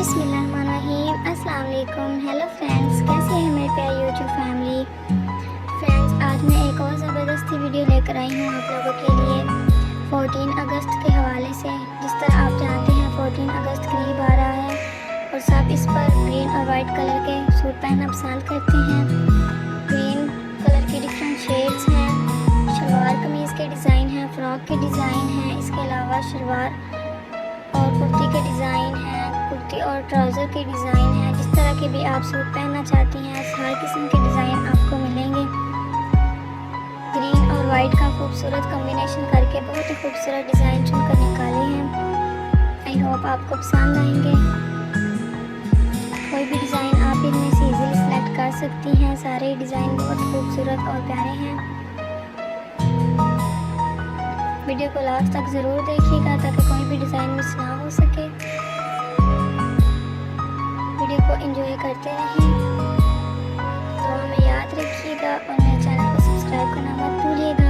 बिस्मिल्लाहिर्रहमानिर्रहीम। अस्सलाम वालेकुम। हेलो फ्रेंड्स, कैसे हैं मेरे प्यारे यूट्यूब फैमिली। फ्रेंड्स, आज मैं एक और ज़बरदस्ती वीडियो लेकर आई हूँ आप लोगों के लिए 14 अगस्त के हवाले से। जिस तरह आप जानते हैं 14 अगस्त करीब आ रहा है और सब इस पर ग्रीन और वाइट कलर के सूट पहनना पसंद करते हैं। ग्रीन कलर की डिफरेंट शेड्स हैं, शलवार कमीज़ के डिज़ाइन हैं, फ़्रॉक के डिज़ाइन हैं, इसके अलावा शलवार और कुर्ती के डिज़ाइन हैं, कुर्ती और ट्राउज़र के डिज़ाइन हैं। जिस तरह के भी आप सूट पहनना चाहती हैं हर किस्म के डिज़ाइन आपको मिलेंगे। ग्रीन और वाइट का खूबसूरत कॉम्बिनेशन करके बहुत ही खूबसूरत डिज़ाइन चुनकर निकाले हैं। आई होप आपको पसंद आएंगे। कोई भी डिज़ाइन आप इनमें से इजीली सेलेक्ट कर सकती हैं। सारे डिज़ाइन बहुत खूबसूरत और प्यारे हैं। वीडियो को लास्ट तक ज़रूर देखिएगा ताकि कोई भी डिज़ाइन मिस ना हो सके। वीडियो को एंजॉय करते रहें, तो हमें याद रखिएगा और मेरे चैनल को सब्सक्राइब करना मत भूलिएगा।